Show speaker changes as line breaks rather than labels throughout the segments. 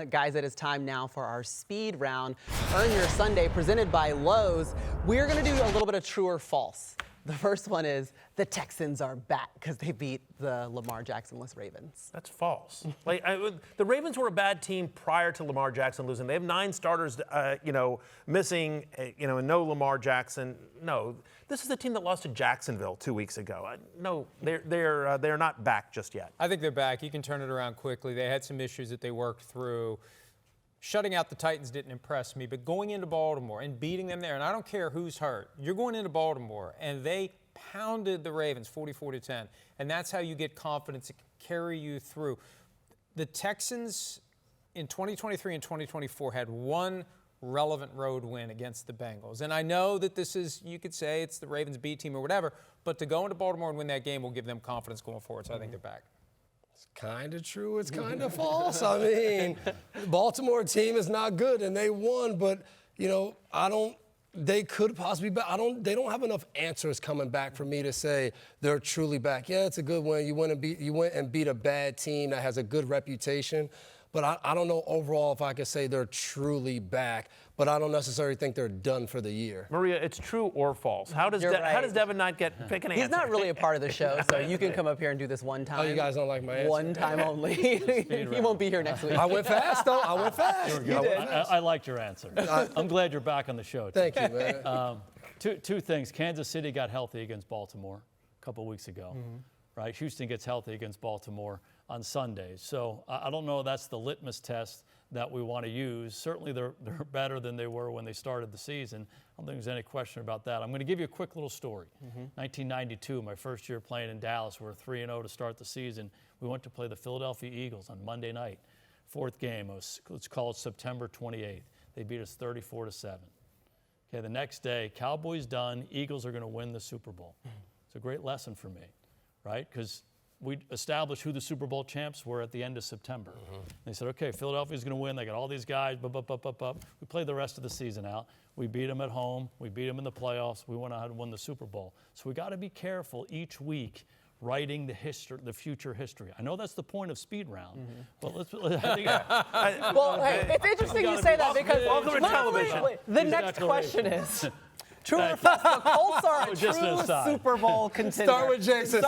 Guys, it is time now for our speed round. Earn Your Sunday, presented by Lowe's. We're going to do a little bit of true or false. The first one is the Texans are back because they beat the Lamar Jackson-less Ravens.
That's false. The Ravens were a bad team prior to Lamar Jackson losing. They have 9 starters, missing, and no Lamar Jackson. No, this is the team that lost to Jacksonville 2 weeks ago. No, they're not back just yet.
I think they're back. You can turn it around quickly. They had some issues that they worked through. Shutting out the Titans didn't impress me, but going into Baltimore and beating them there, and I don't care who's hurt, you're going into Baltimore, and they pounded the Ravens 44-10, and that's how you get confidence to carry you through. The Texans in 2023 and 2024 had one relevant road win against the Bengals, and I know that this is, you could say it's the Ravens B team or whatever, but to go into Baltimore and win that game will give them confidence going forward, so I think they're back.
It's kind of true. It's kind of false. I mean, the Baltimore team is not good, and they won. But they could possibly be back. They don't have enough answers coming back for me to say they're truly back. Yeah, it's a good win. You went and beat a bad team that has a good reputation. But I don't know overall if I could say they're truly back. But I don't necessarily think they're done for the year.
Maria, it's true or false? How does Devin not pick an answer?
He's not really a part of the show, so you can come up here and do this one time.
Oh, you guys don't like my answer?
One time only. He won't be here next week.
I went fast, though. I went fast.
You did. I liked your answer. I'm glad you're back on the show.
Thank you, man.
Two things. Kansas City got healthy against Baltimore a couple weeks ago. Right? Houston gets healthy against Baltimore on Sundays. So I don't know if that's the litmus test that we want to use. Certainly they're better than they were when they started the season. I don't think there's any question about that. I'm going to give you a quick little story. 1992, my first year playing in Dallas, we were 3-0 to start the season. We went to play the Philadelphia Eagles on Monday night. 4th game, let's call it September 28th. They beat us 34-7. Okay, the next day, Cowboys done, Eagles are going to win the Super Bowl. It's a great lesson for me, right? Because we established who the Super Bowl champs were at the end of September. They said, okay, Philadelphia's going to win. They got all these guys, We played the rest of the season out. We beat them at home. We beat them in the playoffs. We went out and won the Super Bowl. So we got to be careful each week writing the future history. I know that's the point of speed round, but let's.
Well, hey, it's interesting you say that because
welcome to television.
The next question is. True or false? The Colts are a true Super Bowl contender.
Start with Jason.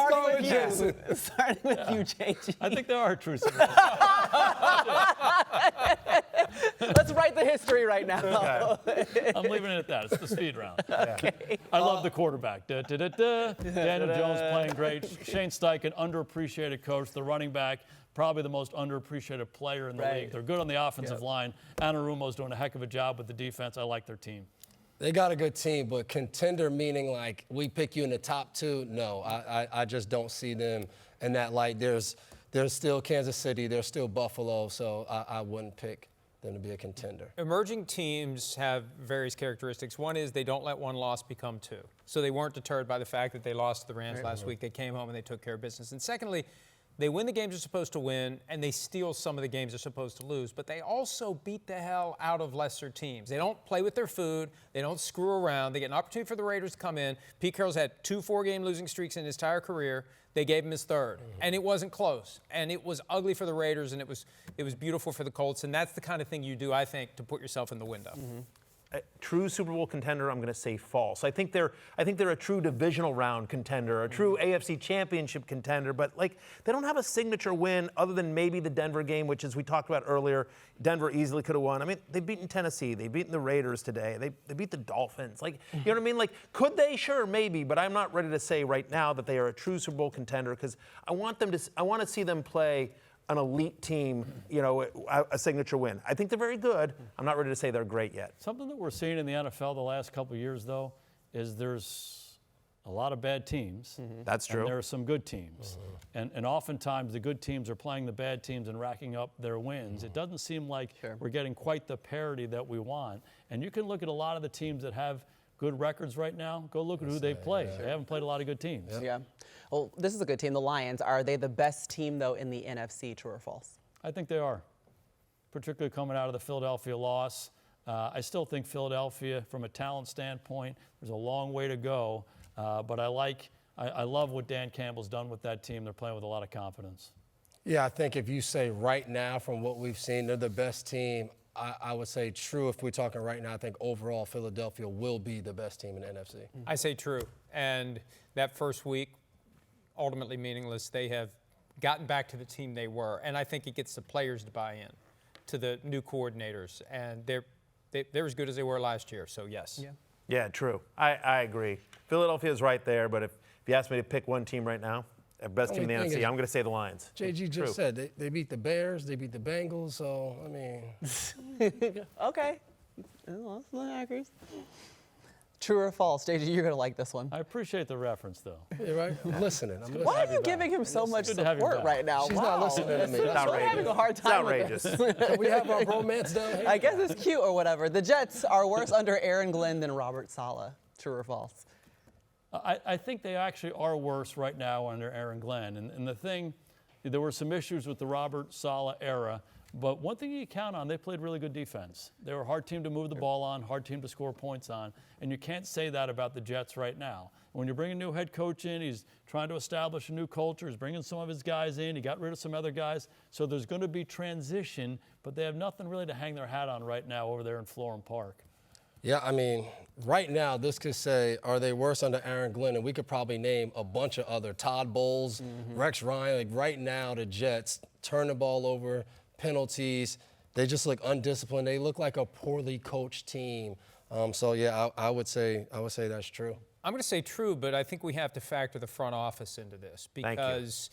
Starting with you, JG.
I think they are a true Super Bowl.
Let's write the history right now.
Okay. I'm leaving it at that. It's the speed round.
Okay.
I love the quarterback. Daniel Jones playing great. Shane Steichen, underappreciated coach. The running back, probably the most underappreciated player in the league. They're good on the offensive line. Anarumo's doing a heck of a job with the defense. I like their team.
They got a good team, but contender meaning like we pick you in the top 2? No, I just don't see them in that light. There's still Kansas City, there's still Buffalo, so I wouldn't pick them to be a contender.
Emerging teams have various characteristics. One is they don't let one loss become 2. So they weren't deterred by the fact that they lost to the Rams last week. They came home and they took care of business. And secondly, they win the games they're supposed to win, and they steal some of the games they're supposed to lose. But they also beat the hell out of lesser teams. They don't play with their food. They don't screw around. They get an opportunity for the Raiders to come in. Pete Carroll's had 2 4-game losing streaks in his entire career. They gave him his 3rd, and it wasn't close. And it was ugly for the Raiders, and it was beautiful for the Colts. And that's the kind of thing you do, I think, to put yourself in the window.
True Super Bowl contender, I'm going to say false. I think they're a true divisional round contender, a true AFC championship contender, but they don't have a signature win other than maybe the Denver game, which, as we talked about earlier, Denver easily could have won. I mean, they've beaten Tennessee, they've beaten the Raiders today, they beat the Dolphins. You know what I mean? Could they? Sure, maybe, but I'm not ready to say right now that they are a true Super Bowl contender because I want to see them play an elite team, a signature win. I think they're very good. I'm not ready to say they're great yet.
Something that we're seeing in the NFL the last couple of years, though, is there's a lot of bad teams.
That's true.
And there are some good teams. And oftentimes the good teams are playing the bad teams and racking up their wins. It doesn't seem like we're getting quite the parity that we want. And you can look at a lot of the teams that have good records right now. Go look at who they play. They haven't played a lot of good teams.
Yeah. Well, this is a good team, the Lions. Are they the best team, though, in the NFC, true or false?
I think they are, particularly coming out of the Philadelphia loss. I still think Philadelphia, from a talent standpoint, there's a long way to go. But I love what Dan Campbell's done with that team. They're playing with a lot of confidence.
Yeah, I think if you say right now, from what we've seen, they're the best team. I would say true. If we're talking right now, I think overall Philadelphia will be the best team in the NFC.
I say true. And that first week, ultimately meaningless. They have gotten back to the team they were. And I think it gets the players to buy in, to the new coordinators. And they're as good as they were last year. So, yes.
Yeah, true. I agree. Philadelphia's right there, but if you ask me to pick one team right now, best team in the NFC, I'm going to say the Lions.
JG just said they beat the Bears, they beat the Bengals, so, I mean.
Okay. Well, that's Cris. True or false? JG, you're going to like this one.
I appreciate the reference, though.
Yeah, right? I'm listening.
Why are you giving him so much
good to have you
support
back.
right now?
She's not listening to me.
I'm having a hard time with
It's
this.
outrageous.
Can we have our romance down here?
I guess it's cute or whatever. The Jets are worse under Aaron Glenn than Robert Saleh. True or false?
I think they actually are worse right now under Aaron Glenn. And the thing, there were some issues with the Robert Saleh era, but one thing you count on, they played really good defense. They were a hard team to move the ball on, hard team to score points on, and you can't say that about the Jets right now. When you bring a new head coach in, he's trying to establish a new culture, he's bringing some of his guys in, he got rid of some other guys, so there's going to be transition, but they have nothing really to hang their hat on right now over there in Florham Park.
Yeah, I mean, right now, this could say, are they worse under Aaron Glenn? And we could probably name a bunch of other. Todd Bowles, Rex Ryan. Like right now, the Jets turn the ball over, penalties. They just look undisciplined. They look like a poorly coached team. So yeah, I would say that's true.
I'm going to say true, but I think we have to factor the front office into this because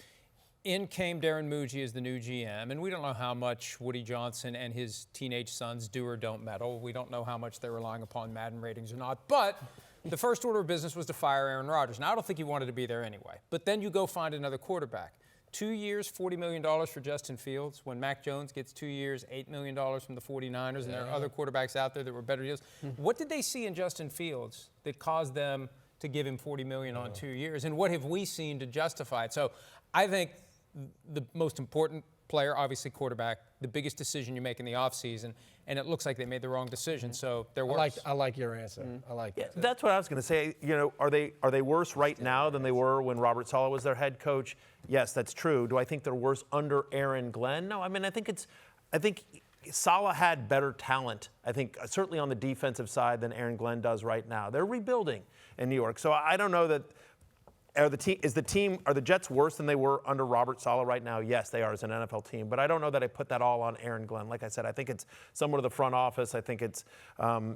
in came Darren Muji as the new GM, and we don't know how much Woody Johnson and his teenage sons do or don't meddle. We don't know how much they're relying upon Madden ratings or not. But the first order of business was to fire Aaron Rodgers. Now, I don't think he wanted to be there anyway. But then you go find another quarterback. 2 years, $40 million for Justin Fields. When Mac Jones gets 2 years, $8 million from the 49ers, and there are other quarterbacks out there that were better deals. What did they see in Justin Fields that caused them to give him $40 million on 2 years? And what have we seen to justify it? So I think the most important player, obviously quarterback, the biggest decision you make in the offseason, and it looks like they made the wrong decision, so they're worse.
I like your answer. I like that.
That's what I was going to say. You know, are they worse right now than they were when Robert Saleh was their head coach? Yes, that's true. Do I think they're worse under Aaron Glenn? No, I mean, I think Saleh had better talent, I think, certainly on the defensive side than Aaron Glenn does right now. They're rebuilding in New York. So I don't know that are the Jets worse than they were under Robert Saleh right now? Yes, they are as an NFL team. But I don't know that I put that all on Aaron Glenn. Like I said, I think it's somewhat of the front office. I think it's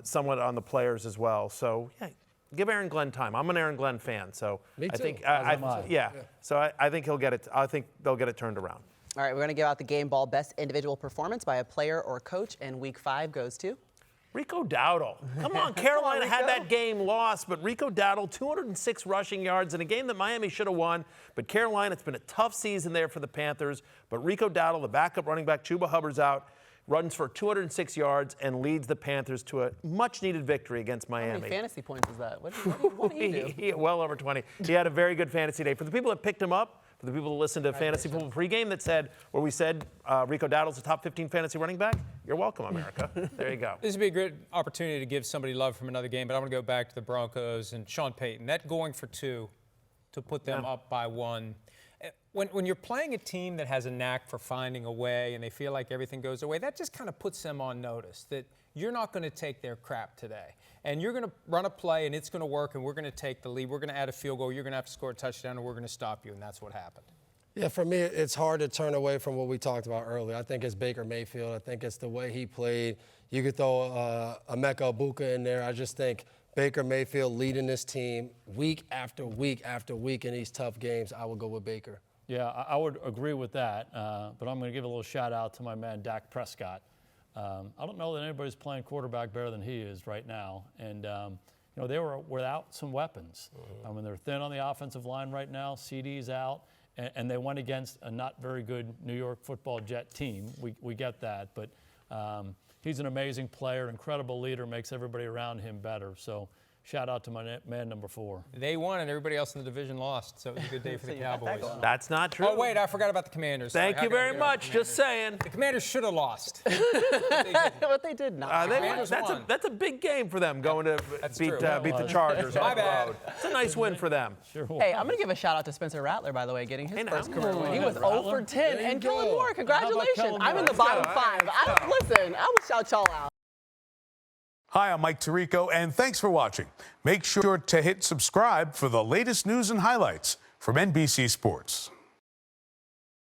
somewhat on the players as well. So, yeah, give Aaron Glenn time. I'm an Aaron Glenn fan. So
Me too.
I think,
I.
So I think he'll get it. I think they'll get it turned around.
All right, we're going to give out the game ball best individual performance by a player or coach, and week 5 goes to
Rico Dowdle. Come on, Carolina had that game lost, but Rico Dowdle, 206 rushing yards in a game that Miami should have won. But Carolina, it's been a tough season there for the Panthers. But Rico Dowdle, the backup running back, Chuba Hubbard's out, runs for 206 yards and leads the Panthers to a much-needed victory against Miami.
how many fantasy points is that? What do you do?
Well over 20. He had a very good fantasy day. For the people that picked him up, for the people that listened to Fantasy Football Pregame where we said Rico Dowdle's a top 15 fantasy running back, you're welcome, America. There you go.
This would be a great opportunity to give somebody love from another game, but I'm going to go back to the Broncos and Sean Payton. That going for 2 to put them up by 1. When you're playing a team that has a knack for finding a way and they feel like everything goes their way, that just kind of puts them on notice that you're not going to take their crap today. And you're going to run a play and it's going to work and we're going to take the lead. We're going to add a field goal. You're going to have to score a touchdown and we're going to stop you. And that's what happened.
Yeah, for me, it's hard to turn away from what we talked about earlier. I think it's Baker Mayfield. I think it's the way he played. You could throw Emeka Egbuka in there. I just think Baker Mayfield leading this team week after week after week in these tough games, I would go with Baker.
Yeah, I would agree with that, but I'm going to give a little shout out to my man Dak Prescott. I don't know that anybody's playing quarterback better than he is right now, and they were without some weapons. I mean, they're thin on the offensive line right now. CD's out, and they went against a not very good New York Football Jet team. We get that, but he's an amazing player, incredible leader, makes everybody around him better. So shout out to my man number 4.
They won and everybody else in the division lost, so it was a good day for the Cowboys.
That's not true.
Oh, wait, I forgot about the Commanders. Sorry,
Thank
how
you
could I
very
forget about
much.
the
Just saying.
The Commanders should have lost.
But they did not.
Commanders won.
That's a big game for them going to beat
true.
the Chargers
My
on the
bad.
road. It's a nice win for them.
Sure.
Hey, I'm going to give a shout out to Spencer Rattler, by the way, getting his
Hey, now.
first career win. He was
Rattler.
0 for 10.
There you
And
go.
Kellen Moore, congratulations.
Kellen
I'm in
Moore?
the bottom
Let's go.
5. Listen, I would shout y'all out.
Hi, I'm Mike Tirico, and thanks for watching. Make sure to hit subscribe for the latest news and highlights from NBC Sports.